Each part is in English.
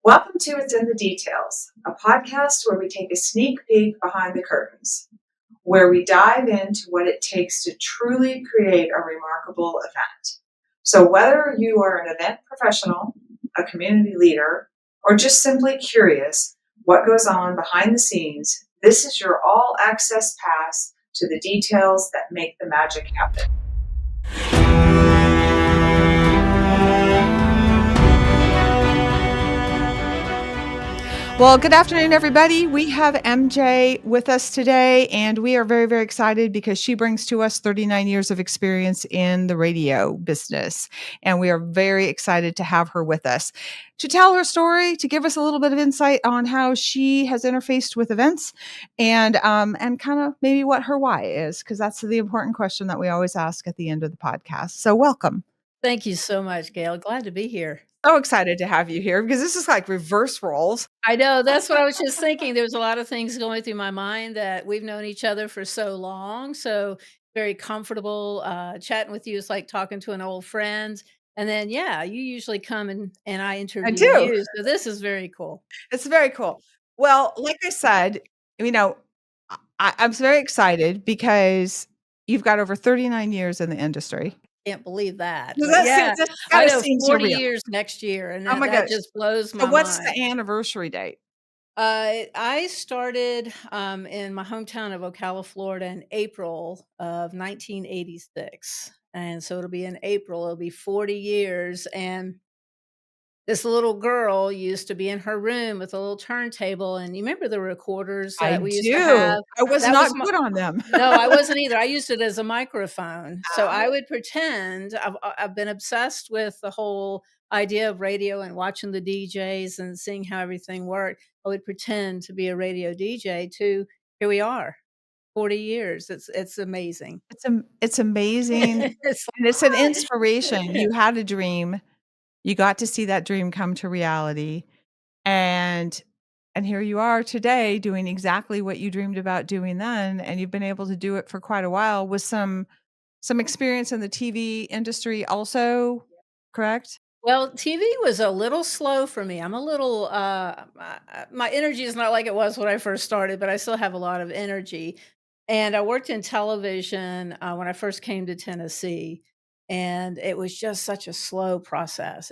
Welcome to It's in the Details, a podcast where we take a sneak peek behind the curtains, where we dive into what it takes to truly create a remarkable event. So, whether you are an event professional, a community leader, or just simply curious what goes on behind the scenes, this is your all access pass to the details that make the magic happen. Well, good afternoon, everybody. We have MJ with us today, and we are very, very excited because she brings to us 39 years of experience in the radio business. And we are very excited to have her with us to tell her story, to give us a little bit of insight on how she has interfaced with events and kind of maybe what her why is, because that's the important question that we always ask at the end of the podcast. So, welcome. Thank you so much, Gayle. Glad to be here. So excited to have you here because this is like reverse roles. I know, that's what I was just thinking. There was a lot of things going through my mind that we've known each other for so long, so very comfortable, chatting with you is like talking to an old friend, and then, yeah, you usually come and I I interview do. you, so this is very cool. It's very cool. Well, like I said, you know, I'm very excited because you've got over 39 years in the industry. Can't believe that, Does but that seem yeah, this I kinda know seems 40 surreal. years next year, and Oh my that gosh. just blows So my what's mind. the anniversary date? I started in my hometown of Ocala, Florida, in April of 1986, and so it'll be in April. It'll be 40 years, and this little girl used to be in her room with a little turntable, and you remember the recorders I that we used to do. have? I was That not was my good on them. no, I wasn't either. I used it as a microphone. So I Oh. would pretend I've been obsessed with the whole idea of radio and watching the DJs and seeing how everything worked. I would pretend to be a radio DJ to here we are, 40 years. It's amazing. It's amazing, It's and it's an inspiration. You had a dream. You got to see that dream come to reality, and here you are today doing exactly what you dreamed about doing then, and you've been able to do it for quite a while with some experience in the TV industry also, correct? Well, TV was a little slow for me. I'm a little my energy is not like it was when I first started, but I still have a lot of energy. And I worked in television when I first came to Tennessee, and it was just such a slow process.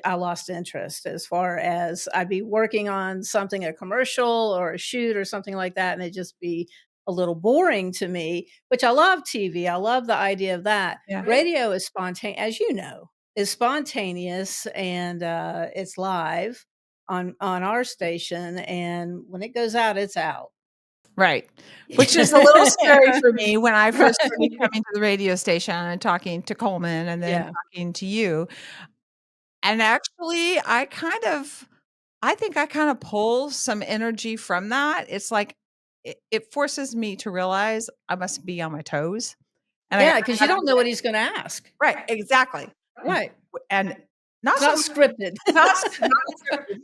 I lost interest as far as I'd be working on something, a commercial or a shoot or something like that, and it'd just be a little boring to me. Which I love TV. I love the idea of that. Yeah. Radio is spontaneous, as you know, is spontaneous and it's live on our station, and when it goes out, it's out. Right, which is a little scary for me when I first started Right. coming to the radio station and talking to Coleman and then Yeah. talking to you, and actually, I think I kinda pull some energy from that. It's like it forces me to realize I must be on my toes, and I Yeah, because you gotta don't know what he's gonna ask. right, exactly. Right. And not It's so not scripted. not s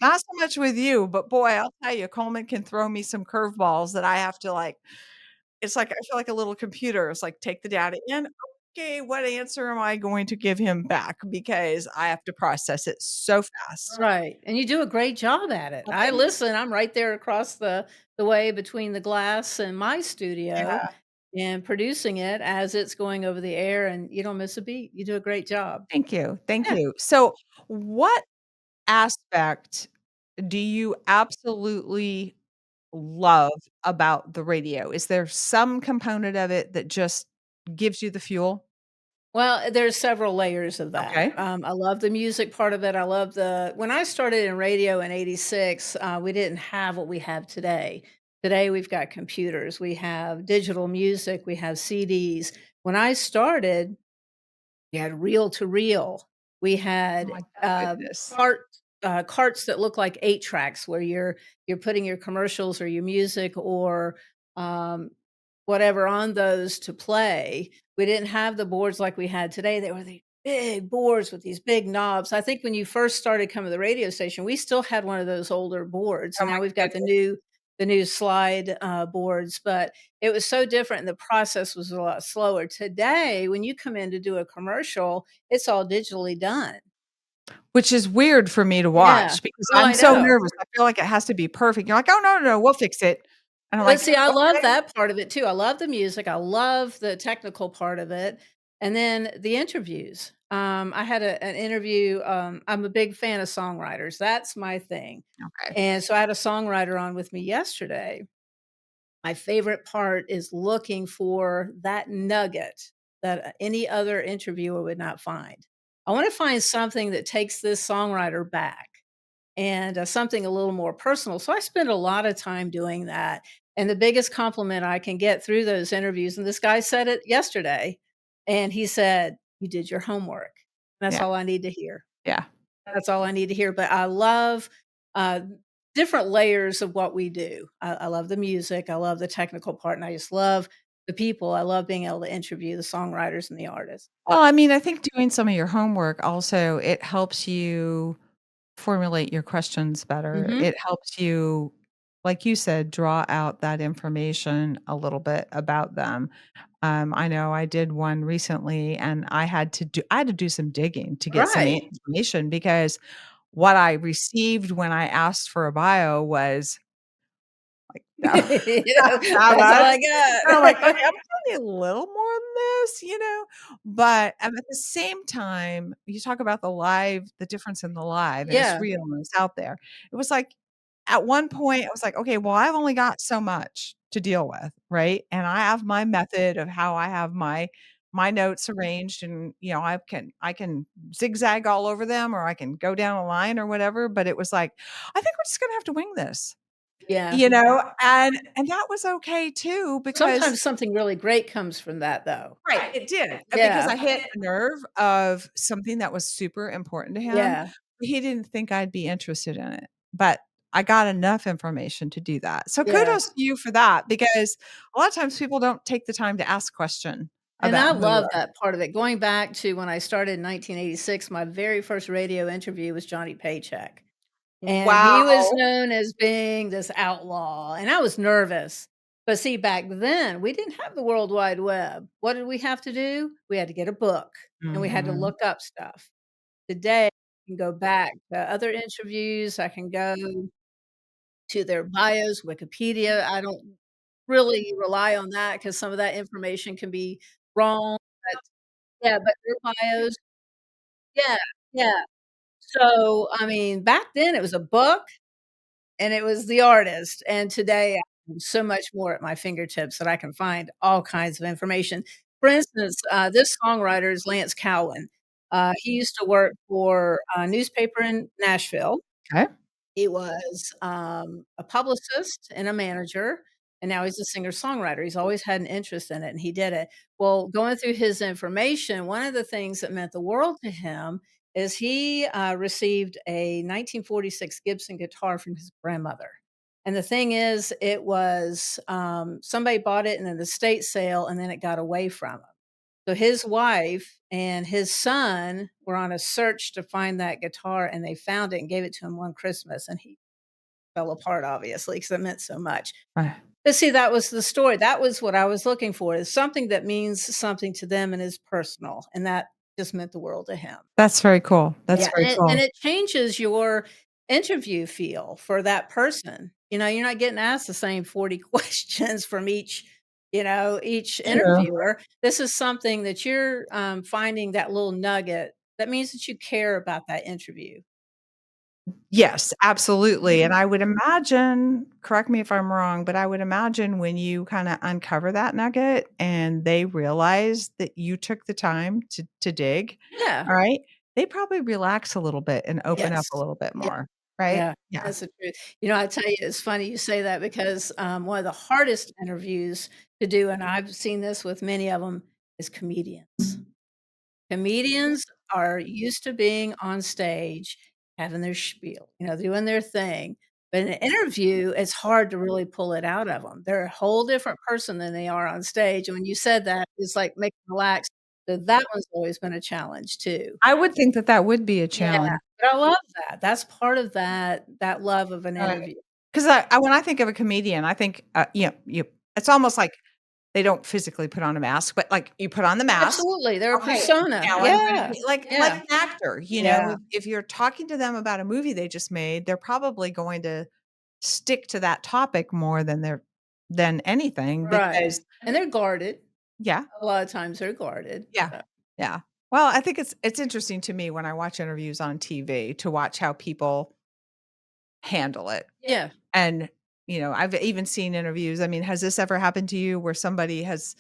not so much with you, but boy, I'll tell you, Coleman can throw me some curveballs that I have to, like it's like I feel like a little computer. It's like, "Take the data in. Okay, what answer am I going to give him back?" Because I have to process it so fast. Right, and you do a great job at it. Well, I thank listen, I'm right there across the way between the glass and my studio yeah, and producing it as it's going over the air, and you don't miss a beat. You do a great job. thank you, thank Yeah. you. So, what aspect do you absolutely love about the radio? Is there some component of it that just gives you the fuel? Well, there's several layers of that. Okay. I love the music part of it. I love the when I started in radio in '86, we didn't have what we have today. Today, we've got computers, we have digital music, we have CDs. When I started, we had reel to reel. We Oh had my goodness. carts that look like 8 tracks, where you're putting your commercials or your music or um, whatever on those to play. We didn't have the boards like we had today. They were these big boards with these big knobs. I think when you first started coming to the radio station, we still had one of those older boards. Oh Now my we've got goodness. the new slide boards, but it was so different and the process was a lot slower. Today, when you come in to do a commercial, it's all digitally done. Which is weird for me to Yeah. watch because Oh, I'm I so know. nervous. I feel like it has to be perfect. You're like, "Oh, no, no, no, we'll fix it." And I'm But like, see, I love "Okay." that part of it too. I love the music. I love the technical part of it. And then the interviews. I had an interview. I'm a big fan of songwriters. That's my thing. Okay. And so I had a songwriter on with me yesterday. My favorite part is looking for that nugget that any other interviewer would not find. I want to find something that takes this songwriter back and something a little more personal. So I spend a lot of time doing that. And the biggest compliment I can get through those interviews, and this guy said it yesterday, and he said, "You did your homework." That's Yeah, all I need to hear. yeah. That's all I need to hear. But I love uh, different layers of what we do. I love the music. I love the technical part. And I just love the people. I love being able to interview the songwriters and the artists. Well, I mean, I think doing some of your homework also, it helps you formulate your questions better. Hmm. It helps you, like you said, draw out that information a little bit about them. I know I did one recently and I had to do some digging to get some Right. information because what I received when I asked for a bio was that that That's all much. I And I'm like, "Okay, got. I'm gonna need a little more than this," you know? But, at the same time, you talk about the difference in the live, and it's Yeah. real and it's out there. It was like, at one point, I was like, "Okay, well, I've only got so much to deal with, right?" And I have my method of how I have my notes arranged and, I can zigzag all over them or I can go down a line or whatever, but it was like, "I think we're just gonna have to wing this." Yeah. You know, and that was okay too because Sometimes something really great comes from that, though. right, it did, because Yeah. I hit a nerve of something that was super important to him. Yeah. He didn't think I'd be interested in it, but I got enough information to do that. So Yeah. kudos to you for that because a lot of times people don't take the time to ask question And I about who love that part of it. Going back to when I started in 1986, my very first radio interview was Johnny Paycheck. And he was Wow. known as being this outlaw, and I was nervous. But see, back then, we didn't have the World Wide Web. What did we have to do? We had to get a book, and we had to Mhm. look up stuff. Today, I can go back to other interviews. I can go to their bios, Wikipedia. I don't really rely on that because some of that information can be wrong, but yeah, but their bios. Yeah, yeah. So, I mean, back then, it was a book and it was the artist, and today, I have so much more at my fingertips that I can find all kinds of information. For instance, this songwriter is Lance Cowan. He used to work for a newspaper in Nashville. Okay. He was, a publicist and a manager, and now he's a singer-songwriter. He's always had an interest in it, and he did it. Well, going through his information, one of the things that meant the world to him is he, received a 1946 Gibson guitar from his grandmother. And the thing is, it was, somebody bought it in an estate sale, and then it got away from him. So his wife and his son were on a search to find that guitar, and they found it and gave it to him one Christmas, and he fell apart, obviously, because it meant so much. Right. But see, that was the story. That was what I was looking for, is something that means something to them and is personal, and that just meant the world to him. That's very cool. That's Yeah, very and cool. it changes your interview feel for that person. You know, you're not getting asked the same 40 questions from each True. interviewer. This is something that you're, finding that little nugget. That means that you care about that interview. Yes, absolutely, and Mhm. I would imagine, correct me if I'm wrong, but I would imagine when you kinda uncover that nugget and they realize that you took the time to dig, Yeah. alright, they probably relax a little bit and open up a Yes. little bit Yeah. more, right? Yeah. Yeah. That's the truth. You know, I tell you, it's funny you say that because, one of the hardest interviews to do, and I've seen this with many of them, is comedians. Comedians are used to being on stage, having their spiel, doing their thing. But in an interview, it's hard to really pull it out of them. They're a whole different person than they are on stage. And when you said that, it's like make them relax. So that one's always been a challenge too. I would think that that would be a Yeah. challenge, But I love that. That's part of that love of an right? interview. 'Cause I when I think of a comedian, I think, you it's almost like they don't physically put on a mask, but, like, you put on the mask. Absolutely, they're a Okay, persona. now I'm gonna Yeah. be like Yeah. an actor, Yeah. if you're talking to them about a movie they just made, they're probably going to stick to that topic more than anything Right. because And they're guarded. yeah, A lot of times they're guarded. yeah, yeah. Well, I think it's interesting to me when I watch interviews on TV to watch how people handle it. Yeah. And, I've even seen interviews. I mean, has this ever happened to you where somebody has,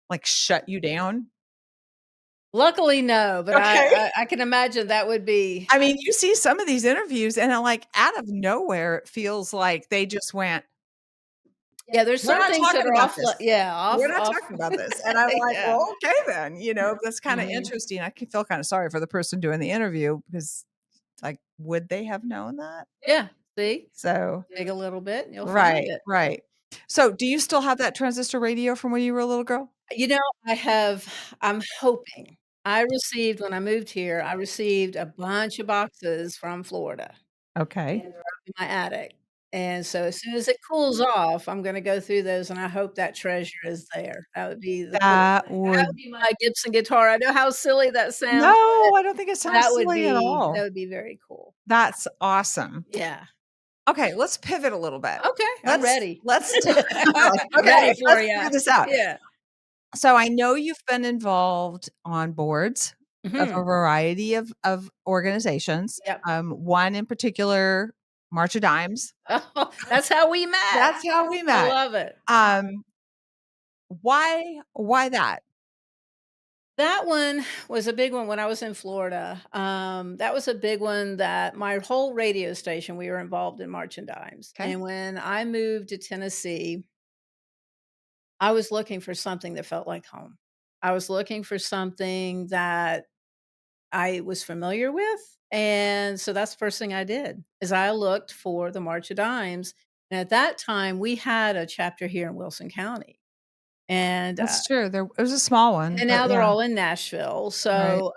like, shut you down? Luckily, no, but I Okay. I I can imagine that would be. I mean, you see some of these interviews and, like, out of nowhere, it feels like they just went, Yeah, there's "We're some not things that talking are about off this. li yeah, We're off not off. talking about this." And I'm like, Yeah. "Well, okay then," that's kinda Mhm. interesting. I can feel kinda sorry for the person doing the interview because, like, would they have known that? Yeah. See? So Dig a little bit and you'll find right, it. right. So, do you still have that transistor radio from when you were a little girl? You know, I'm hoping. I received when I moved here, I received a bunch of boxes from Florida, Okay. and they're up in my attic, and so as soon as it cools off, I'm gonna go through those, and I hope that treasure is there. That would be the coolest That thing. That would would be my Gibson guitar. I know how silly that sounds, No, but I don't think it sounds silly at that all. would be very cool. That's awesome. Yeah. Okay, let's pivot a little bit. Okay, I'm Let's ready. let's talk like, Ready okay, for let's ya. figure this out. Yeah. So I know you've been involved on boards of a Mhm. variety of organizations, Yep. one in particular, March of Dimes. Oh, that's how we met. That's how we I met. love it. Um, why that? That one was a big one when I was in Florida. That was a big one that my whole radio station, we were involved in March and Dimes. Okay. And when I moved to Tennessee, I was looking for something that felt like home. I was looking for something that I was familiar with. And so that's the first thing I did is I looked for the March of Dimes. And at that time, we had a chapter here in Wilson County. And That's true. It was a small one, and but now they're yeah, all in Nashville. right. So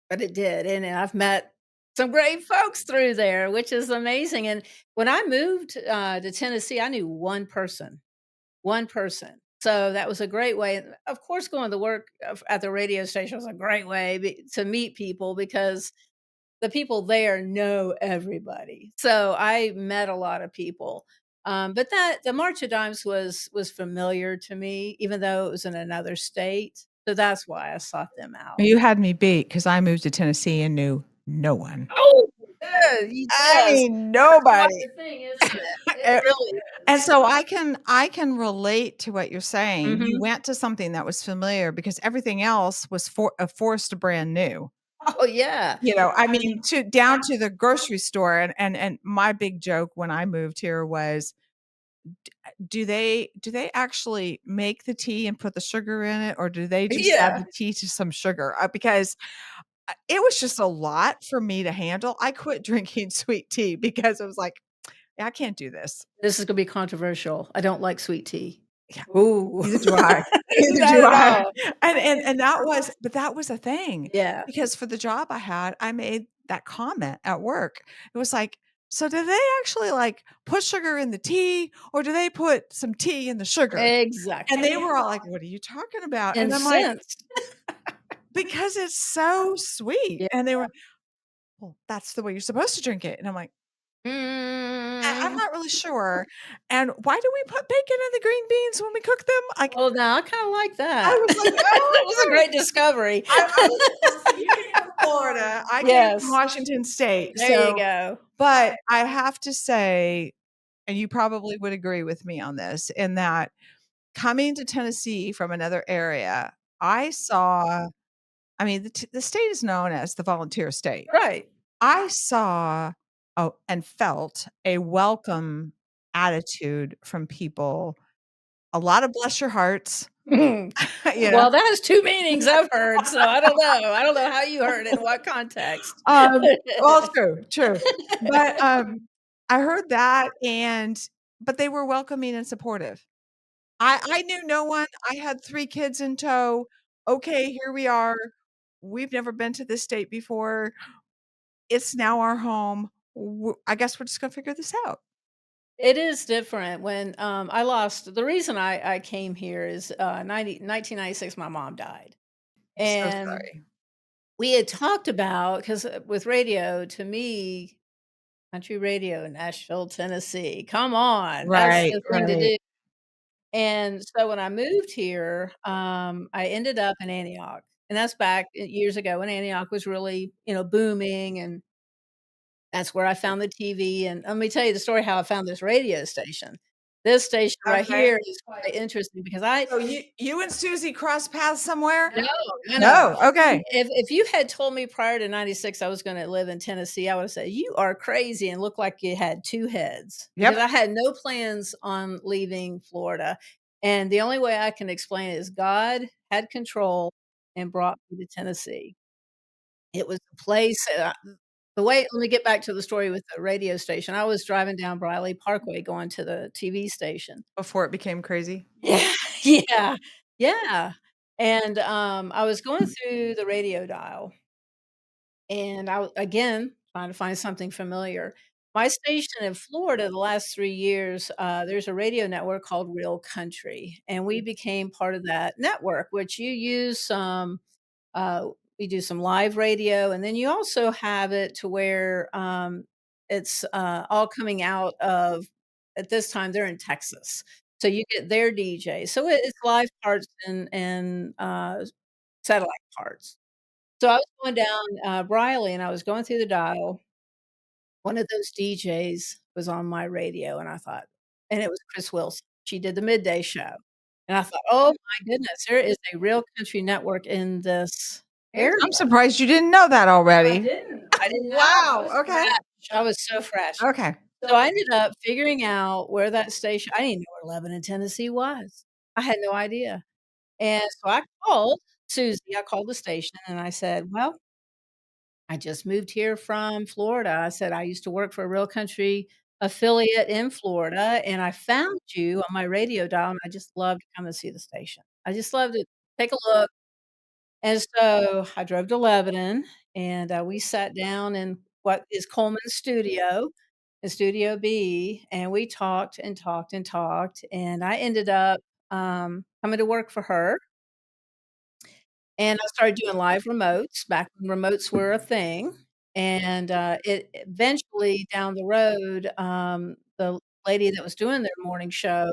but it did, and I've met some great folks through there, which is amazing, and when I moved, to Tennessee, I knew one person. So that was a great way and of course, going to work at the radio station was a great way to meet people because the people there know everybody. So I met a lot of people. But that the March of Dimes was familiar to me, even though it was in another state. So that's why I sought them out. You had me beat because I moved to Tennessee and knew no one. Oh, yeah, I yes. mean, That's quite nobody. the thing, isn't it? It Eh, really and is. so I can relate to what you're saying. You Mhm. went to something that was familiar because everything else was forced brand new. Oh, yeah. I mean, to down to the grocery store and my big joke when I moved here was, do they actually make the tea and put the sugar in it, or do they just add Yeah. the tea to some sugar? Because it was just a lot for me to handle. I quit drinking sweet tea because I was like, "Yeah, I can't do this." This is gonna be controversial. I don't like sweet tea. Yeah, Ooh. neither do I. Neither Not do at I. all. And that was a thing Yeah. because for the job I had, I made that comment at work. It was like, "So do they actually, like, put sugar in the tea, or do they put some tea in the sugar?" And they Exactly. were all like, "What are you talking about?" And I'm like, Incensed. "Because it's so sweet." Yeah. And they were, "Well, that's the way you're supposed to drink it." And I'm like, I'm Mm. not really sure. And why do we put bacon in the green beans when we cook them? Like, Oh, now I kinda like I that. was like, That "Oh, was a okay." great discovery. I was so you came from Florida, I came from Yes. Washington State, There you so go. but I have to say, and you probably would agree with me on this, in that coming to Tennessee from another area, I saw I mean, the state is known as the volunteer state. Right. I saw, oh, and felt a welcome attitude from people, a lot of bless your hearts, you know? Well, that has 2 meanings I've heard, so I don't know. I don't know how you heard it, in what context. Well, true, true. But, I heard that but they were welcoming and supportive. I knew no one. I had 3 kids in tow. Okay, here we are. We've never been to this state before. It's now our home. I guess we're just gonna figure this out. It is different when, I lost the reason I came here is, 1996, my mom died, I'm so and sorry. we had talked about because with radio, to me, country radio, Nashville, Tennessee, come on, that's Right, the thing to right. do, and so when I moved here, I ended up in Antioch, and that's back, years ago when Antioch was really, booming, and that's where I found the TV, and let me tell you the story how I found this radio station. This station right Okay. here is quite interesting because I So you and Susie crossed paths somewhere? no, no, no. No, okay. If you had told me prior to '96 I was gonna live in Tennessee, I would have said, "You are crazy," and looked like you had 2 heads, because Yep. I had no plans on leaving Florida, and the only way I can explain it is God had control and brought me to Tennessee. It was a place, the way let me get back to the story with the radio station. I was driving down Briley Parkway going to the TV station. Before it became crazy? Yeah, yeah, yeah, and, I was going through the radio dial, and again, trying to find something familiar. My station in Florida the last 3 years, there's a radio network called Real Country, and we became part of that network, which you use some uh, we do some live radio, and then you also have it to where, it's, all coming out of at this time, they're in Texas, so you get their DJ. So it's live parts and satellite parts. So I was going down, Briley, and I was going through the dial. One of those DJs was on my radio, and I thought and it was Chris Wilson. She did the midday show, and I thought, "Oh my goodness, there is a real country network in this I'm area." surprised you didn't know that already. I didn't know, I Wow, was okay. fresh, I was so fresh. Okay. So I ended up figuring out where that station I didn't know where Lebanon, Tennessee was. I had no idea, and so I called Susie, I called the station, and I said, "Well, I just moved here from Florida." I said, "I used to work for a real country affiliate in Florida, and I found you on my radio dial, and I just love to come and see the station. I just love to take a look." And so I drove to Lebanon, and, we sat down in what is Coleman's studio, in Studio B, and we talked and talked and talked, and I ended up, coming to work for her, and I started doing live remotes back when remotes were a thing, and, it eventually down the road, the lady that was doing their morning show,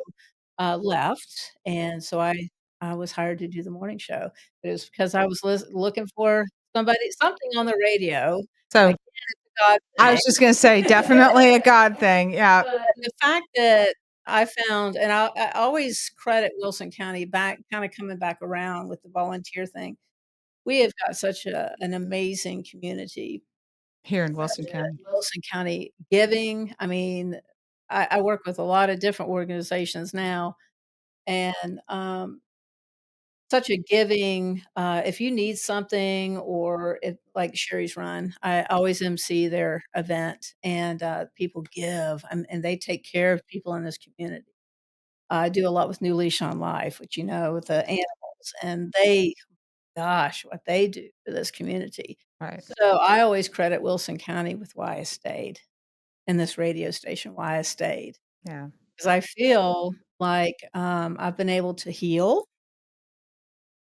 left, and so I was hired to do the morning show. It was because I was looking for something on the radio. So Again, it's a God I thing. was just gonna say definitely a God thing, yeah. But the fact that I found and I always credit Wilson County back kinda coming back around with the volunteer thing. We have got such an amazing community Here in Wilson such County. a Wilson County giving. I mean, I work with a lot of different organizations now, and, such a giving, if you need something or if like Sherry's Run, I always MC their event, and, people give, and they take care of people in this community. I do a lot with New Leash on Life, which, with the animals, and gosh, what they do for this community. Right. So, I always credit Wilson County with why I stayed in this radio station, why I stayed, Yeah. because I feel like, I've been able to heal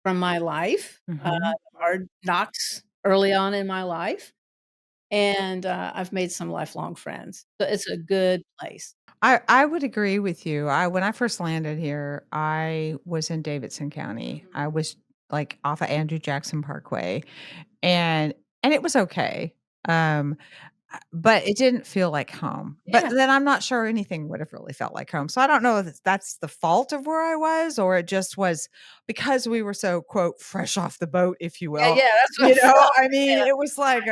from my life, Mhm. hard knocks early on in my life, and, I've made some lifelong friends. So, it's a good place. I would agree with you. I When I first landed here, I was in Davidson County. Mhm. I was, like, off of Andrew Jackson Parkway, and it was okay, um, but it didn't feel like home. But Yeah. then I'm not sure anything would have really felt like home. So I don't know if that's the fault of where I was or it just was because we were so, quote, "fresh off the boat," if you Yeah, will. yeah, that's what I felt. I mean, Yeah. it was like,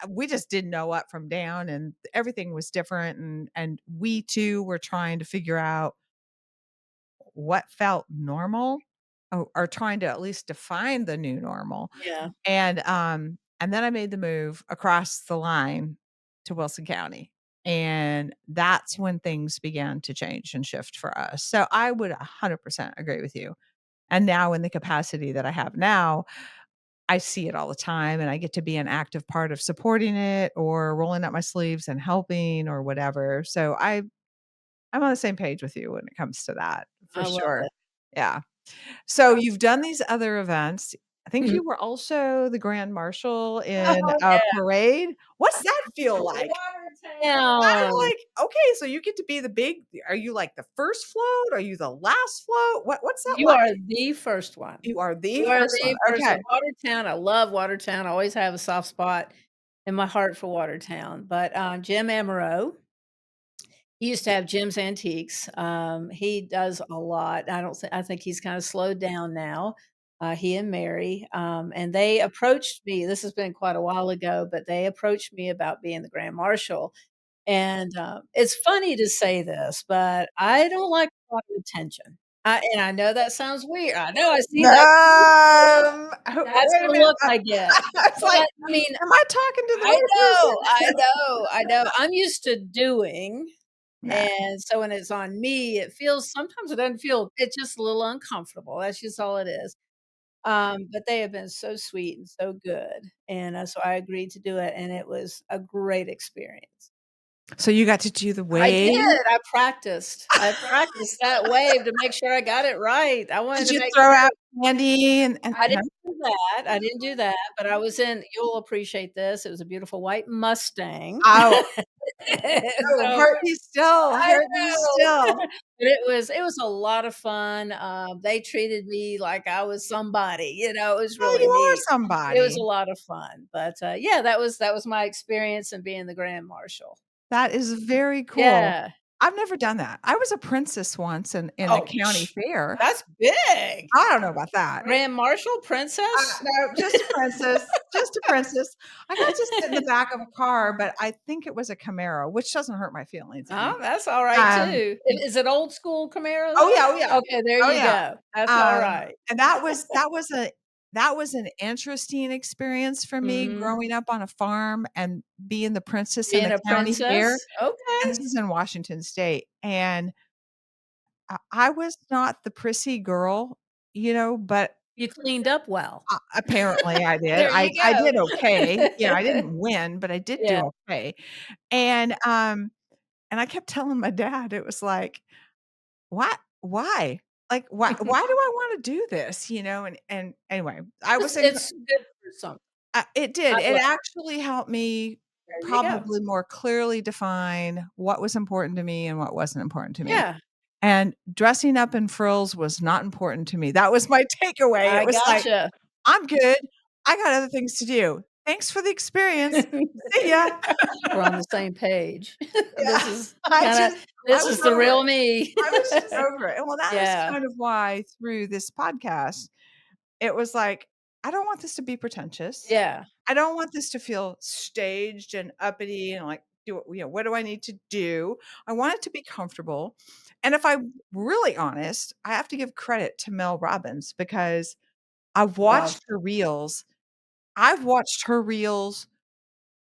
we just didn't know up from down, and everything was different, and we too were trying to figure out what felt normal, or trying to at least define the new normal. Yeah. And then I made the move across the line to Wilson County, and that's when things began to change and shift for us. So I would 100% agree with you. And now in the capacity that I have now, I see it all the time, and I get to be an active part of supporting it or rolling up my sleeves and helping or whatever. So I'm on the same page with you when it comes to that, for I love sure. it. Yeah. So you've done these other events. I think Mhm. you were also the grand marshal in Oh, a yeah. parade. What's that feel like? I'm Watertown. like, "Okay, so you get to be the big are you like the first float? Are you the last float? What's that You like?" are the first one. You are the You are first one. the first Okay. one. Watertown, I love Watertown. I always have a soft spot in my heart for Watertown. But, Jim Amaro, he used to have Jim's Antiques. He does a lot. I think he's kinda slowed down now, he and Mary, and they approached me this has been quite a while ago, but they approached me about being the grand marshal, and, it's funny to say this, but I don't like a lot of attention. I know that sounds weird. I know I see that that's Wait a the minute. look I get. I was But, like, I mean, "Am I talking to the I right know, I person?" know, I know. I'm used to doing, Yeah. and so when it's on me, sometimes it doesn't feel it's just a little uncomfortable, that's just all it is. But they have been so sweet and so good, and, so I agreed to do it, and it was a great experience. So you got to do the I did, wave? I practiced that wave to make sure I got it right. I wanted Did to you make throw sure out candy and I didn't do that, I didn't do that, but I was in you'll appreciate this, it was a beautiful white Mustang. oh, oh, So heart be still, I heart be know. still. But it was a lot of fun, they treated me like I was somebody, it was Well, really you are neat. It was a somebody. lot of fun, but, yeah, that was my experience in being the grand marshal. That is very cool. Yeah. I've never done that. I was a princess once in a Oh, county fair. that's big. I don't know about that. Grand marshal, princess? No, just a princess, just a princess. I got to sit in the back of a car, but I think it was a Camaro, which doesn't hurt my feelings Oh, any. that's alright Um, too. Is it old school Camaro oh, though? yeah, oh, yeah. Okay, there Oh, you yeah. go. That's Um, alright. and that was an interesting experience for me Mhm. growing up on a farm and being the princess in Being the a county fair, princess? Okay. and this is in Washington State, and I was not the prissy girl, but You cleaned up well. apparently I did. There I you I go. did okay. I didn't win, but I did Yeah. do okay. And, um, and I kept telling my dad, it was like, Why? Like, why do I wanna do this?" And anyway, I was in It's good for something. it I did. It love actually helped me there you go. probably more clearly define what was important to me and what wasn't important to me. Yeah, And dressing up in frills was not important to me. That was my takeaway. It I was like, gotcha. "I'm good. I got other things to do. Thanks for the experience. See ya." We're on the same page. This Yeah. is I kinda just I this was is the over real it. me. I was just over it. And well, that is Yeah, kind of why through this podcast, it was like, I don't want this to be pretentious. yeah, I don't want this to feel staged and uppity and like, what do I need to do? I want it to be comfortable. And if I'm really honest, I have to give credit to Mel Robbins because I've love. watched her reels. I've watched her reels,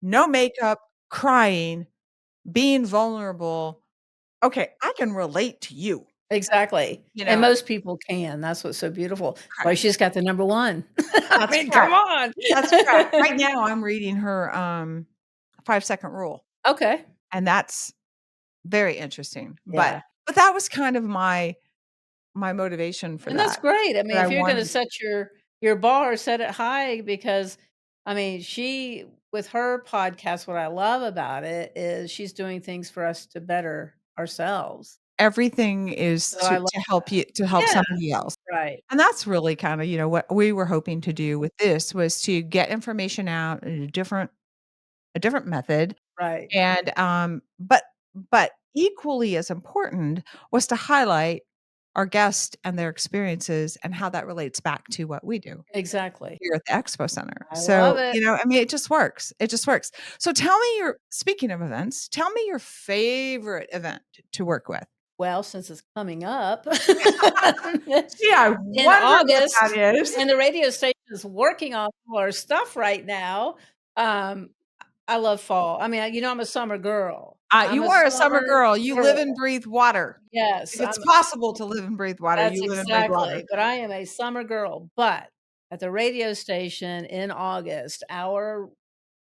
no makeup, crying, being vulnerable. Okay, I can relate to you, Exactly, you and know, most people can, that's what's so beautiful. That's why correct. she's got the number 1. I That's mean, come correct. on. That's correct. Right now, I'm reading her 5-second rule, Okay, and that's very interesting. But yeah. but that was kind of my motivation for And that's that. great. I mean, That I if you're gonna wanted set your bar, set it high because, I mean, she with her podcast, what I love about it is she's doing things for us to better ourselves. everything is So I love to help you to help Yeah, somebody else. right, And that's really kinda, what we were hoping to do with this was to get information out in a different method. right. And, but equally as important was to highlight our guests and their experiences and how that relates back to what we do Exactly. here at the Expo Center. I love So, it. I mean, it just works. It just works. So tell me speaking of events, tell me your favorite event to work with. Well, since it's coming up Gee, I in wonder what August, that is. and the radio station is working on all our stuff right now, um, I love fall. I mean, I'm a summer girl. I'm You a are a summer summer girl. You live girl. and breathe water. Yes, If it's possible to live and breathe water, that's you live and breathe water. exactly, but I am a summer girl, but at the radio station in August, our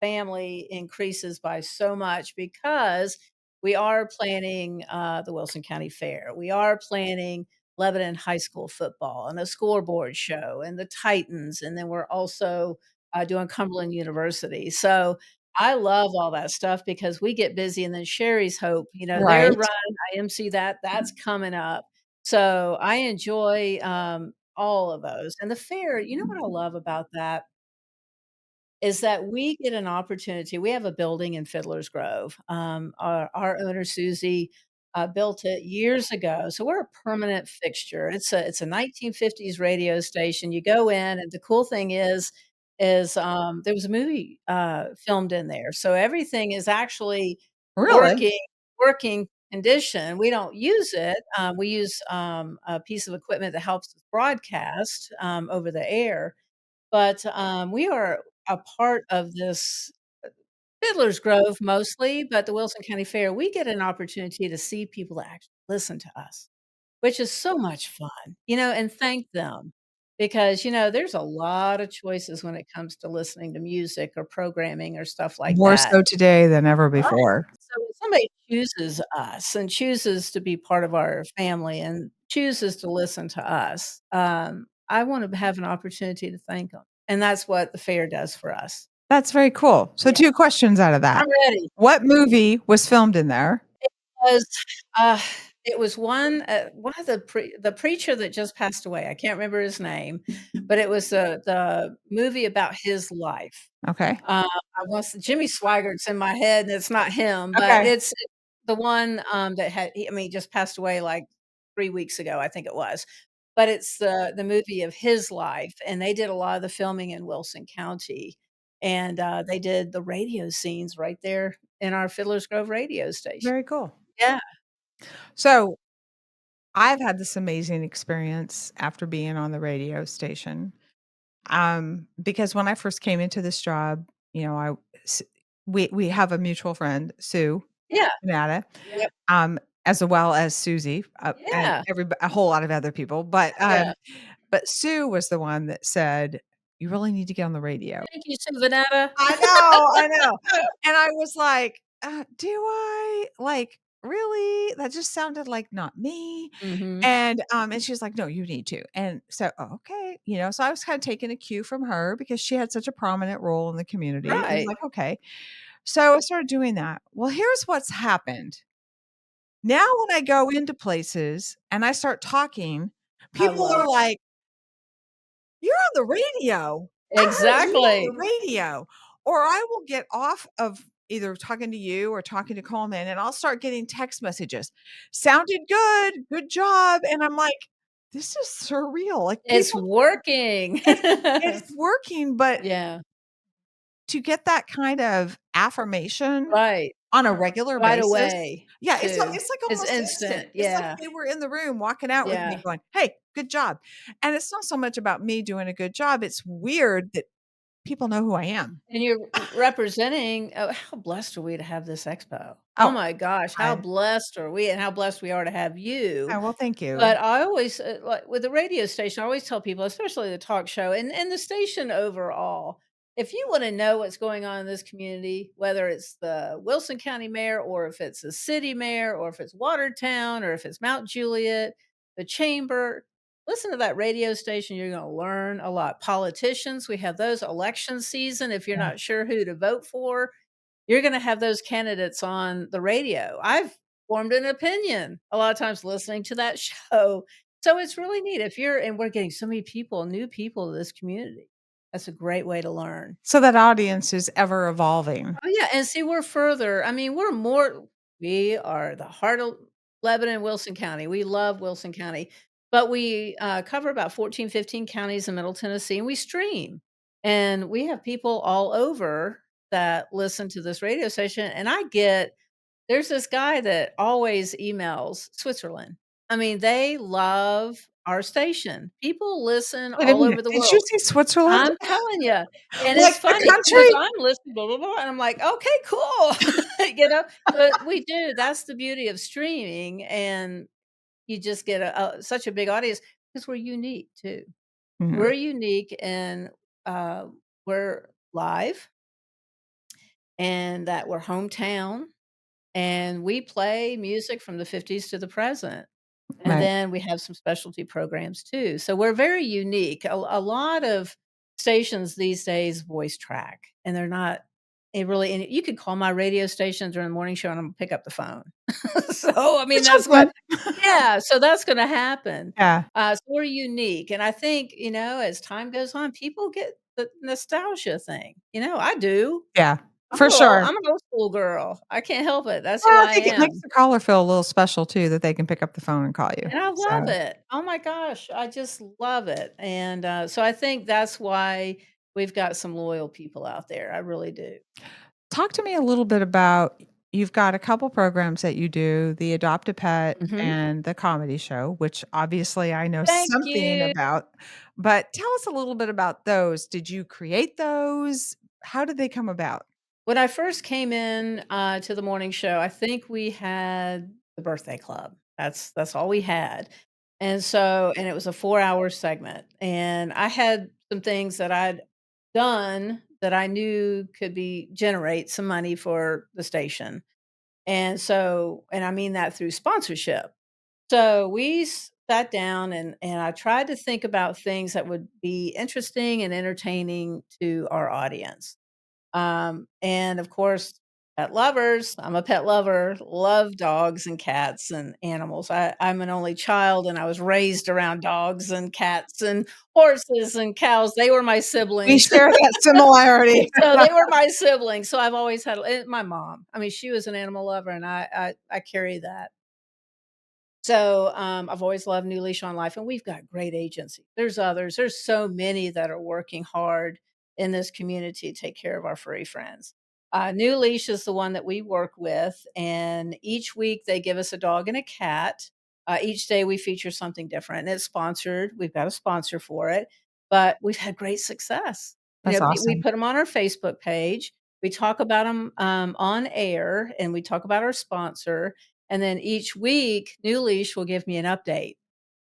family increases by so much because We are planning, the Wilson County Fair. We are planning Lebanon High School football and a scoreboard show and the Titans, and then we're also, doing Cumberland University. So, I love all that stuff because we get busy, and then Sherry's Hope, their Right. run, I MC that, that's coming up. So, I enjoy, all of those, and the fair, you know what I love about that? Is that we get an opportunity. We have a building in Fiddler's Grove. Our owner, Susie, built it years ago, so we're a permanent fixture. It's a 1950s radio station. You go in, and the cool thing is there was a movie, filmed in there, so everything is actually Really? working working condition. We don't use it. We use, a piece of equipment that helps us broadcast, over the air, but, we are a part of this Fiddler's Grove mostly, but the Wilson County Fair, we get an opportunity to see people that actually listen to us, which is so much fun, and thank them because, there's a lot of choices when it comes to listening to music or programming or stuff like More that. so today than ever Right. before. So when somebody chooses us and chooses to be part of our family and chooses to listen to us, I wanna have an opportunity to thank them, and that's what the fair does for us. That's very cool. So Yeah. 2 questions out of that. I'm ready. What movie was filmed in there? Was, uh, it was one of the preacher that just passed away, I can't remember his name, but it was the movie about his life. Okay. I was Jimmy Swaggart's in my head, and it's not him, but Okay. it's the one, that he just passed away, like, 3 weeks ago, I think it was. But it's the movie of his life, and they did a lot of the filming in Wilson County, and, they did the radio scenes right there in our Fiddler's Grove radio station. Very cool. Yeah. So, I've had this amazing experience after being on the radio station. Because when I first came into this job, you know, I s we have a mutual friend, Sue Yeah. Nada, Yep. as well as Susie, and Yeah. a whole lot of other people, Yeah. but Sue was the one that said, "You really need to get on the radio." Thank you, Suvanetta. I know, and I was like, do I?" Like, "Really? That just sounded like not me." Mhm. And she's like, "No, you need to." And so, "Oh, okay," so I was kinda taking a cue from her because she had such a prominent role in the community. I was Right. like, "Okay." So I started doing that. Well, here's what's happened. Now when I go into places and I start talking, I people love are like, "You're on the radio. I heard you on Exactly. the radio." Or I will get off of either talking to you or talking to Coleman, and I'll start getting text messages. "Sounded good. Good job." And I'm like, "This is surreal." Like, It's people working. it's working, but Yeah. to get that kind of affirmation Right. on a regular Right basis, away yeah, too. it's like It's almost instant. instant. It's like Yeah. they were in the room walking out with me Yeah. going, "Hey, good job." And it's not so much about me doing a good job, it's weird that people know who I am. And you're representing how blessed are we to have this expo? Oh Oh, my gosh, how I blessed are we and how blessed we are to have you. oh, well, thank you. But I always, like with the radio station, I always tell people, especially the talk show and the station overall, if you want to know what's going on in this community, whether it's the Wilson County mayor or if it's the city mayor or if it's Watertown or if it's Mount Juliet, the chamber, listen to that radio station. You're going to learn a lot. Politicians, we have those election season. If you're Yeah. not sure who to vote for, you're gonna have those candidates on the radio. I've formed an opinion a lot of times listening to that show. So it's really neat if you're and we're getting so many people, new people to this community. That's a great way to learn. So that audience is ever evolving. Oh, yeah, and see, we're further I mean, we are the heart of Lebanon, Wilson County. We love Wilson County, but we, cover about 14, 15 counties in Middle Tennessee, and we stream. And we have people all over that listen to this radio station, and there's this guy that always emails Switzerland. I mean, they love our station. People listen Wait a all minute, over the did you world. say Switzerland? I'm telling you, and Like it's the funny because country? I'm listening, blah, blah, blah, and I'm like, "Okay, cool." But we do, that's the beauty of streaming, and you just get such a big audience because 'cause we're unique too. Mhm. We're unique and, uh, we're live and that we're hometown and we play music from the '50s to the present. And Right. then we have some specialty programs too. So we're very unique. A lot of stations these days voice track, and they're not really. And you could call my radio station during the morning show, and I'm gonna pick up the phone. So I mean, Which is that's good. what. Yeah, so that's going to happen. Yeah. So we're unique, and I think as time goes on, people get the nostalgia thing. I do. Yeah. For sure. I'm an old school girl. I can't help it. That's who Well, I I think it makes am. the caller feel a little special too that they can pick up the phone and call you. And I love So, it. Oh my gosh, I just love it. And, so I think that's why we've got some loyal people out there. I really do. talk to me a little bit about you've got a couple programs that you do, the Adopt a Pet Mhm. and the comedy show, which obviously I know Thank something you. about, but tell us a little bit about those. Did you create those? How did they come about? When I first came in, to the morning show, I think we had the birthday club. That's all we had. And it was a 4-hour segment, and I had some things that I'd done that I knew could be generate some money for the station. And I mean that through sponsorship. So we sat down and I tried to think about things that would be interesting and entertaining to our audience. And of course, pet lovers. I'm a pet lover, love dogs and cats and animals. I'm an only child and I was raised around dogs and cats and horses and cows. They were my We siblings. share that similarity. So they were my siblings. So I've always had my mom. I mean, she was an animal lover and I carry that. So, I've always loved New Leash on Life, and we've got great agencies. There's others. There's so many that are working hard in this community to take care of our furry friends. New Leash is the one that we work with, and each week they give us a dog and a cat. Each day we feature something different, and it's sponsored. We've got a sponsor for it, but we've had great success. That's We awesome. put them on our Facebook page. We talk about them on air, and we talk about our sponsor, and then each week, New Leash will give me an update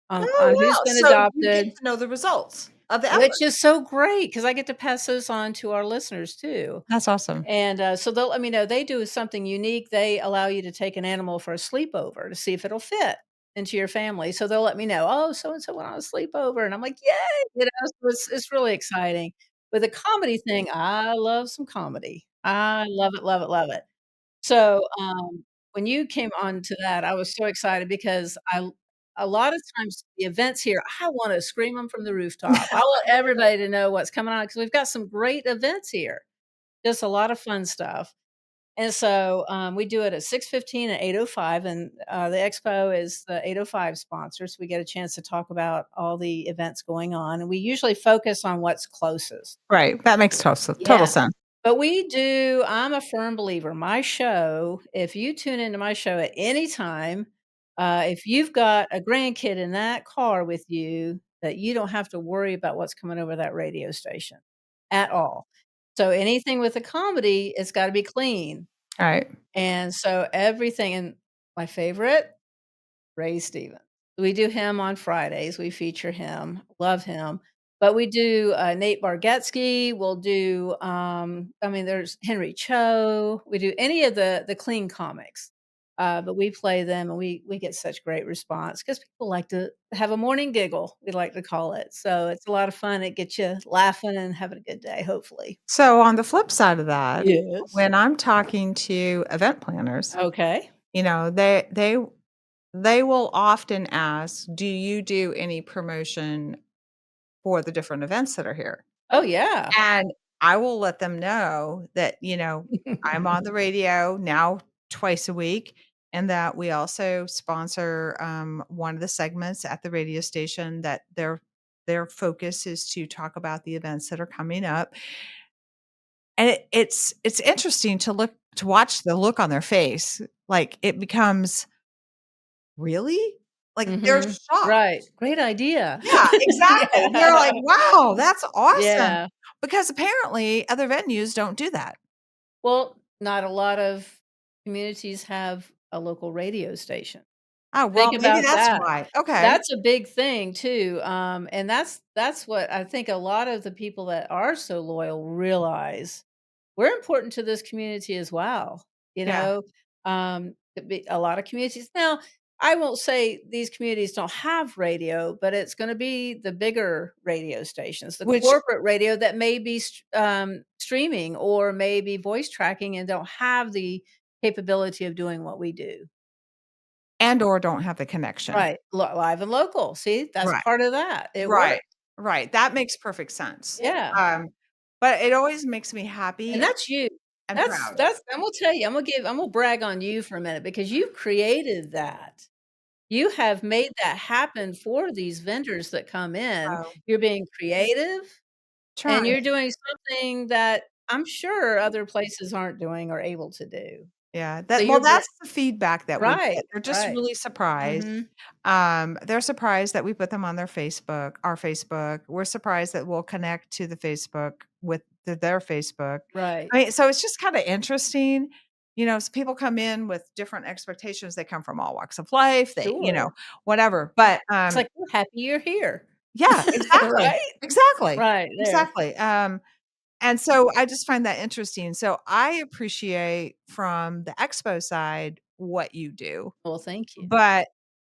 on Oh, who's wow. been So you get adopted, to know the results of the effort. which is so great because I get to pass those on to our listeners too. That's awesome. And so they'll let me know they do something unique. They allow you to take an animal for a sleepover to see if it'll fit into your family. So they'll let me know, oh, so and so went on a sleepover. And I'm like, yay, so it's really exciting. With a comedy thing, I love some comedy. I love it, love it, love it. So, when you came on to that, I was so excited because a lot of times the events here, I wanna scream them from the rooftop. I want everybody to know what's coming on because 'cause we've got some great events here, just a lot of fun stuff. And so, we do it at 6:15 and 8:05, and, the expo is the 8:05 sponsor, so we get a chance to talk about all the events going on, and we usually focus on what's closest. Right. That makes total Yeah. sense. But I'm a firm believer. My show, if you tune into my show at any time, if you've got a grandkid in that car with you, that you don't have to worry about what's coming over that radio station at all. So anything with a comedy, it's got to be clean. All right. And so everything, and my favorite, Ray Stevens. We do him on Fridays, we feature him, love him. But we do, Nate Bargatze, we'll do, I mean, there's Henry Cho, we do any of the clean comics, but we play them and we get such great response because people like to have a morning giggle, we like to call it. So it's a lot of fun, it gets you laughing and having a good day, hopefully. So on the flip side of that, Yes. when I'm talking to event planners, Okay. you know, they will often ask, "Do you do any promotion for the different events that are here?" Oh, yeah. And I will let them know that, I'm on the radio now twice a week and that we also sponsor, one of the segments at the radio station that their focus is to talk about the events that are coming up. And it's interesting to watch the look on their face. Like, it becomes, "Really?" Like, they're Mhm. shocked. Right. Great idea. Yeah, exactly. They're like, Yeah. "Wow, that's awesome." Yeah. Because apparently other venues don't do that. Well, not a lot of communities have a local radio station. Oh, Think well, maybe about that's that. why. Okay. That's a big thing too, and that's what I think a lot of the people that are so loyal realize. We're important to this community as well, you Yeah. know? Could be a lot of communities. Now, I won't say these communities don't have radio, but it's gonna be the bigger radio stations, the Which corporate radio that may be streaming or maybe voice tracking and don't have the capability of doing what we do. and or don't have the connection. Right, live and local. See, that's Right. part of that. It Right. works. Right. That makes perfect sense. Yeah. Um, but it always makes me And happy that's you. and proud. That's I'm gonna tell you, I'm gonna brag on you for a minute because you created that. You have made that happen for these vendors that come in. Oh, You're being creative and trying. you're doing something that I'm sure other places aren't doing or able to do. Yeah, So well, you're that's the feedback that we right, get. They're just right. really surprised. Mhm. They're surprised that we put them on our Facebook. We're surprised that we'll connect to the Facebook with their Facebook. Right. I mean, so it's just kinda interesting, people come in with different expectations. They come from all walks of life, Sure. whatever, but, It's like, "We're happy you're here." yeah, exactly, Right? exactly, Right, there. exactly, and so I just find that interesting. So I appreciate from the expo side what you do, Well, thank you. but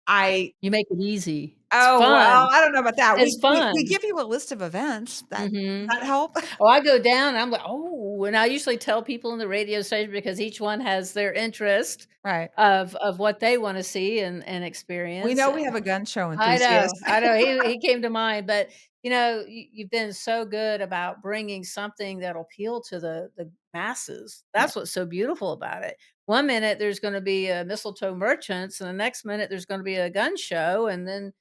I You make it easy. It's oh, well, fun. I don't know about that. It's We fun. give you a list of events that does Mhm. that help? Oh, I go down, I'm like, "Oh," and I usually tell people in the radio station because each one has their interest Right. of what they wanna see and We experience. know we have a gun show enthusiast. I know, he came to mind, but, you've been so good about bringing something that'll appeal to the masses. Yeah. That's what's so beautiful about it. One minute, there's gonna be a mistletoe merchants, and the next minute, there's gonna be a gun show, and then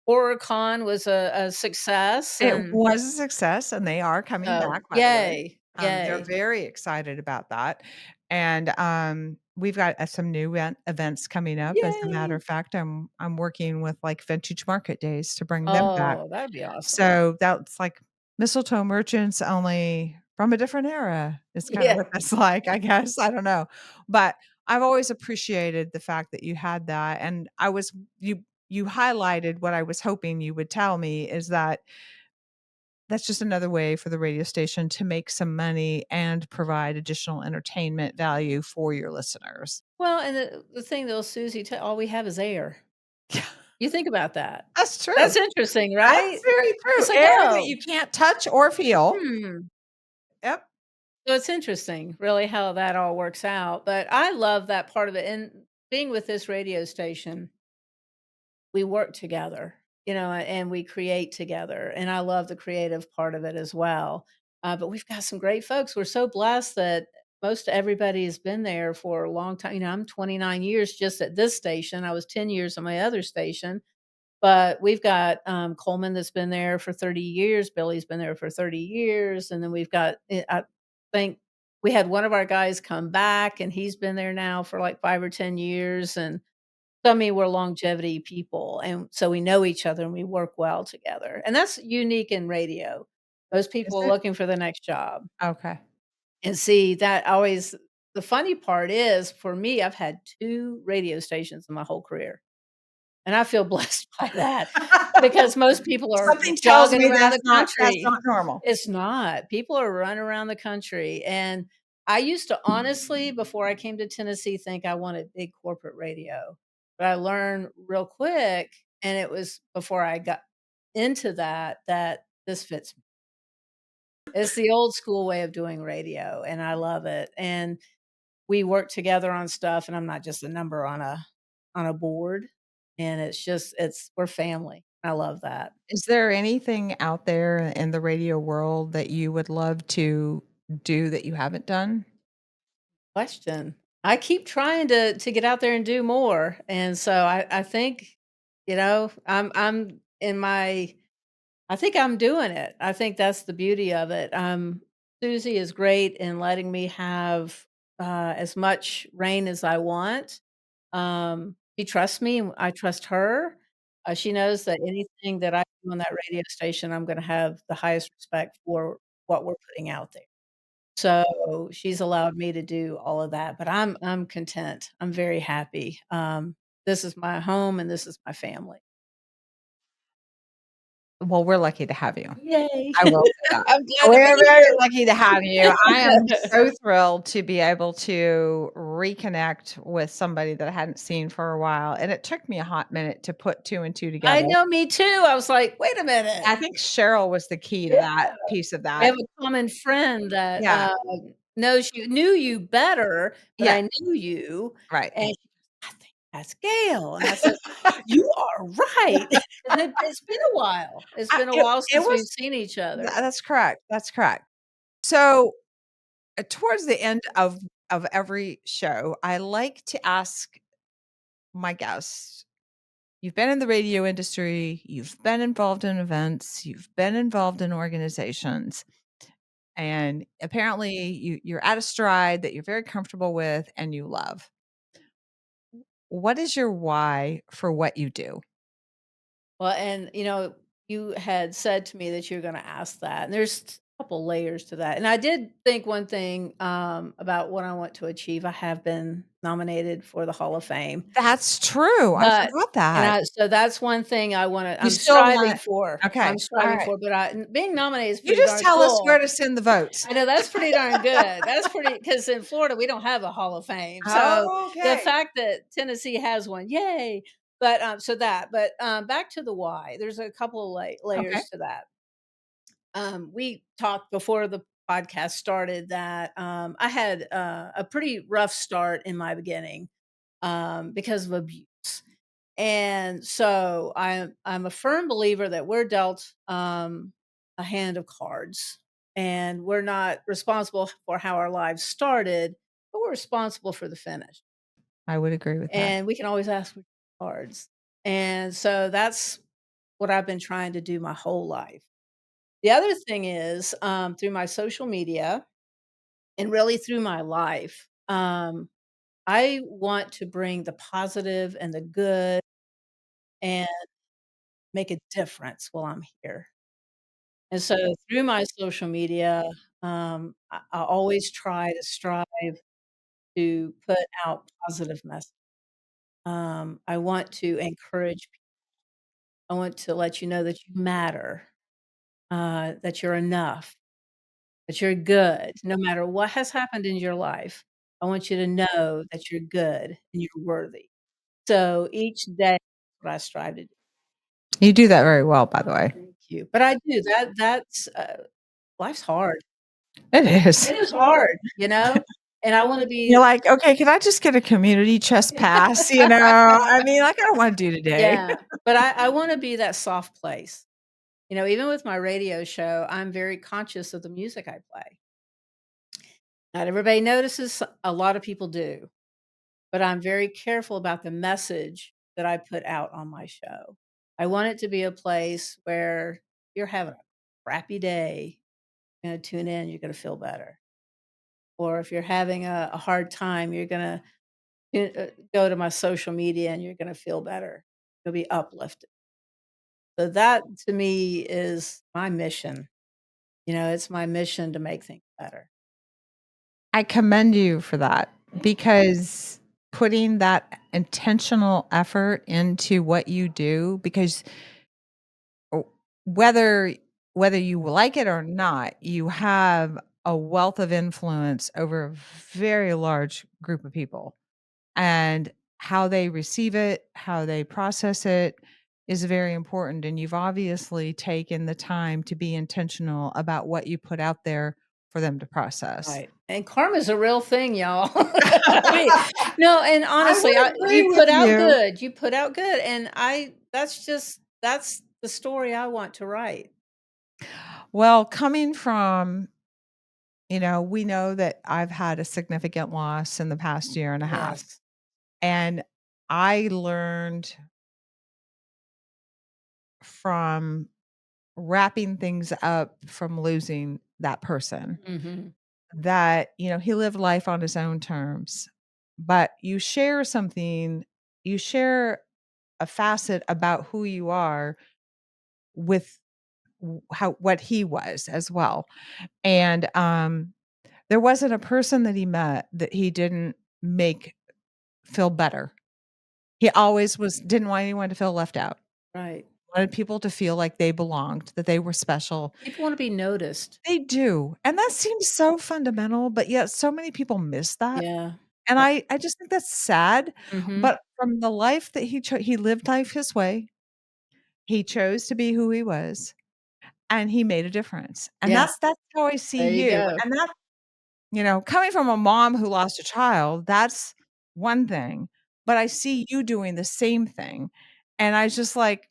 HorrorCon was a success, It and was a success, and they are coming so back, by the way. yay, They're yay. very excited about that, and, we've got, some new events coming up. As a matter Yay. of fact, I'm working with, like, Vintage Market Days to bring them back. Oh, that'd be awesome. So that's like mistletoe merchants only from a different era is kinda Yeah. what that's like, I guess, I don't know. But I've always appreciated the fact that you had that, and you highlighted what I was hoping you would tell me is that that's just another way for the radio station to make some money and provide additional entertainment value for your listeners. Well, and the thing though, Susie, all we have is air. You think about that. That's true. That's interesting, That's right? very true. It's like, Air that "Oh, you can't touch or feel. hmm." Yep. So it's interesting really how that all works out, but I love that part of it, and being with this radio station, we work together, and we create together, and I love the creative part of it as well. But we've got some great folks. We're so blessed that most everybody has been there for a long time. I'm 29 years just at this station. I was 10 years on my other station, but we've got Coleman that's been there for 30 years. Billy's been there for 30 years. And then we've got, I think we had one of our guys come back and he's been there now for like 5 or 10 years. And so, I mean, we're longevity people, and so we know each other and we work well together, and that's unique in radio. Most Is people are it? looking for the next job, Okay. and see, that always the funny part is, for me, I've had 2 radio stations in my whole career, and I feel blessed by that because most people are Something tells jogging me around the that's country. not normal. It's not. People are running around the country, and I used to honestly, before I came to Tennessee, think I wanted big corporate radio, but I learned real quick, and it was before I got into that, that this fits me. It's the old school way of doing radio, and I love it, and we work together on stuff, and I'm not just a number on a board, and it's we're family. I love that. Is there anything out there in the radio world that you would love to do that you haven't done? Question. I keep trying to get out there and do more, and so I think, I'm in my I think I'm doing it. I think that's the beauty of it. Susie is great in letting me have, as much reign as I want. She trusts me, and I trust her. She knows that anything that I do on that radio station, I'm gonna have the highest respect for what we're putting out there. So, she's allowed me to do all of that, but I'm content. I'm very happy. This is my home and this is my family. Well, we're lucky to have you. Yay. I will say that. I'm glad to We're be very here. lucky to have you. I am so thrilled to be able to reconnect with somebody that I hadn't seen for a while, and it took me a hot minute to put 2 and 2 I together. know, me too. I was like, "Wait a minute." I think Cheryl was the key to Yeah. that piece of I that. have a common friend that, Yeah. knew you better, but Yeah, I knew you, right. and she goes, "I think that's Gayle," and I said, "You are right." 'Cause it's been a while. It's been a while It since we've was seen each other. that's correct, that's correct. So, towards the end of every show, I like to ask my guests, you've been in the radio industry, you've been involved in events, you've been involved in organizations, and apparently you're at a stride that you're very comfortable with and you love. What is your why for what you do? Well, and, you had said to me that you're gonna ask that, and there's a couple layers to that, and I did think one thing, about what I want to achieve. I have been nominated for the Hall of Fame. That's true. I But forgot that. so that's one thing You still want I'm okay. All striving right. for, but being nominated is You pretty just darn tell us where cool. to send the votes. I know that's pretty darn good. That's pretty because in Florida, we don't have a Hall of Fame. So the Okay. fact that Tennessee has one, yay. But back to the why. There's a couple of Okay. layers to that. We talked before the podcast started that I had a pretty rough start in my beginning because of abuse. And so I'm a firm believer that we're dealt a hand of cards, and we're not responsible for how our lives started, but we're responsible for the finish. I would agree with that. And we can always ask for cards. And so that's what I've been trying to do my whole life. The other thing is through my social media and really through my life, I want to bring the positive and the good and make a difference while I'm here. And so through my social media, I always try to strive to put out positive messages. I want to encourage people. I want to let you know that you matter, that you're enough, that you're good, no matter what has happened in your life. I want you to know that you're good and you're worthy. So each day, what I strive to do. You do that very well, by the way. Thank you. But I do that. That's life's hard. It is. It is hard, and I wanna You're be like, "Okay, can I just get a community chest pass?" I mean, like, I don't wanna do today. yeah, but I wanna be that soft place. Even with my radio show, I'm very conscious of the music I play. Not everybody notices, a lot of people do, but I'm very careful about the message that I put out on my show. I want it to be a place where you're having a crappy day, you're gonna tune in, you're gonna feel better. Or if you're having a hard time, you're gonna go to my social media and you're gonna feel better. You'll be uplifted. So that to me is my mission. It's my mission to make things better. I commend you for that because putting that intentional effort into what you do because o whether whether you like it or not, you have a wealth of influence over a very large group of people, and how they receive it, how they process it is very important, and you've obviously taken the time to be intentional about what you put out there for them to process. Right. And karma's a real thing, y'all. I mean, no, and I honestly, would agree with you. You put out good, and that's the story I want to write. Well, coming from we know that I've had a significant loss in the past year and a half, Yes. and I learned from wrapping things up from losing that person Mhm. that, he lived life on his own terms, but you share a facet about who you are with how what he was as well. And there wasn't a person that he met that he didn't make feel better. He always didn't want anyone to feel left out. Right. wanted people to feel like they belonged, that they were special. People wanna be noticed. They do, and that seems so fundamental, but yet so many people miss that, Yeah. and Yep. I just think that's sad, Mhm. but from the life that he lived life his way, he chose to be who he was, and he made a difference, and Yeah. that's how I see There you you, go. and that coming from a mom who lost a child, that's one thing, but I see you doing the same thing, and I just like,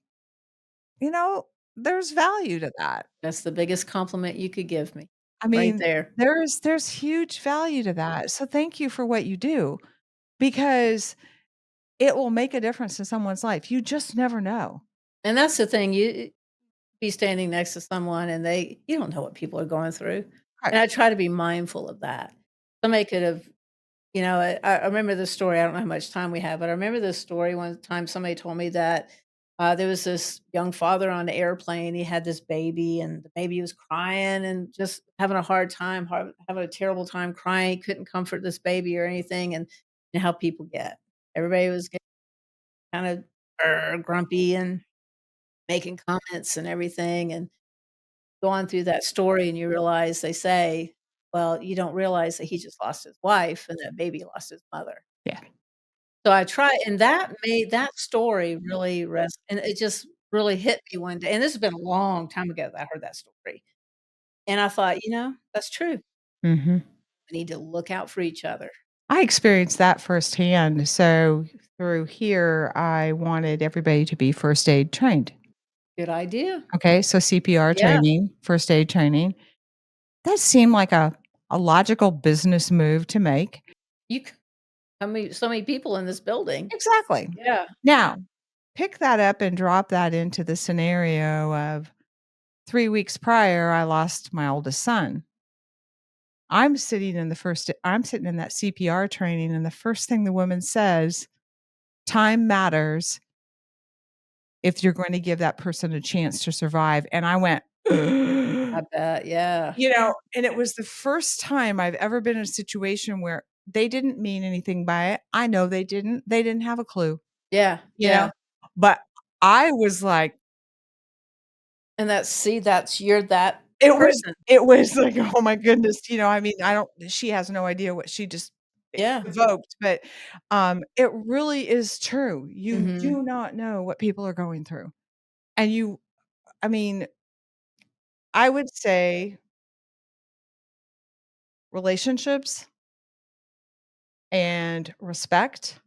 you know, there's value to that. That's the biggest compliment you could give me. I Right mean, there. there's huge value to that, so thank you for what you do, because it will make a difference in someone's life, you just never know. And that's the thing, you be standing next to someone and you don't know what people are going through, Right. and I try to be mindful of that. Somebody could have I remember this story, I don't know how much time we have, but I remember this story one time somebody told me that, there was this young father on the airplane, he had this baby, and the baby was crying and just having a hard time, having a terrible time crying, he couldn't comfort this baby or anything, and how people get. Everybody was getting kinda grumpy and making comments and everything, and going through that story and you realize they say, "Well, you don't realize that he just lost his wife and that baby lost his mother." Yeah. So I try and that made that story really and it just really hit me one day, and this has been a long time ago that I heard that story, and I thought, that's true. Mhm. We need to look out for each other. I experienced that firsthand, so through here, I wanted everybody to be first aid trained. Good idea. Okay, so CPR Yeah. training, first aid training. That seemed like a logical business move to make. You c so many people in this building. Exactly. Yeah. Now, pick that up and drop that into the scenario of 3 weeks prior, I lost my oldest son. I'm sitting in that CPR training, and the first thing the woman says, "Time matters if you're going to give that person a chance to survive," and I went, I bet, yeah. and it was the first time I've ever been in a situation where they didn't mean anything by it. I know they didn't have a clue, Yeah, you know, yeah. but I was like, And that's you're that it was person. it was like, "Oh my goodness," I mean, I don't she has no idea what she just Yeah. evoked, but, it really is true. You Mhm. do not know what people are going through, and I mean, I would say relationships and respect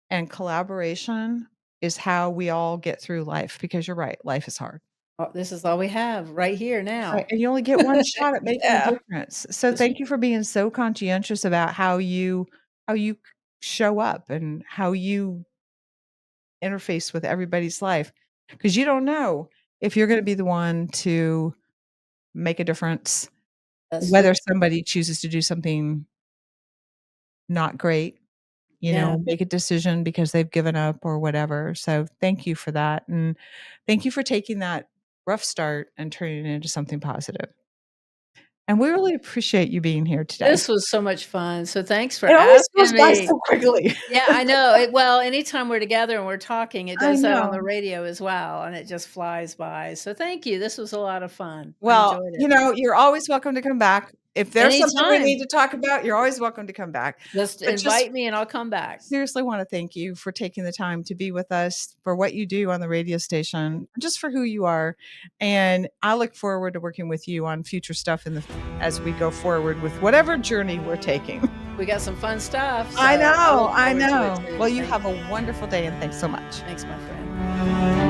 and collaboration is how we all get through life, because you're right, life is hard. This is all we have right here Right, now. and you only get one shot at making a Yeah. difference. So This thank you for being so conscientious about how you show up and how you interface with everybody's life, because you don't know if you're gonna be the one to make a difference, that's so whether somebody chooses to do something not great, yeah. make a decision because they've given up or whatever. So thank you for that, and thank you for taking that rough start and turning it into something positive. And we really appreciate you being here today. This was so much fun, so thanks for It always asking goes by me. so quickly. Yeah, I know, well, anytime we're together and we're talking, it I does that on know. the radio as well, and it just flies by, so thank you, this was a lot of fun. I Well, enjoyed it. you're always welcome to come back. If there's something we Anytime. need to talk about, you're always welcome to come back. Just But just invite me and I'll come back. seriously wanna thank you for taking the time to be with us, for what you do on the radio station, just for who you are, and I look forward to working with you on future stuff as we go forward with whatever journey we're taking. We got some fun stuff, so I I know, look I forward to it know. too. Well, you have a wonderful day, and thanks so much. Thanks, my friend.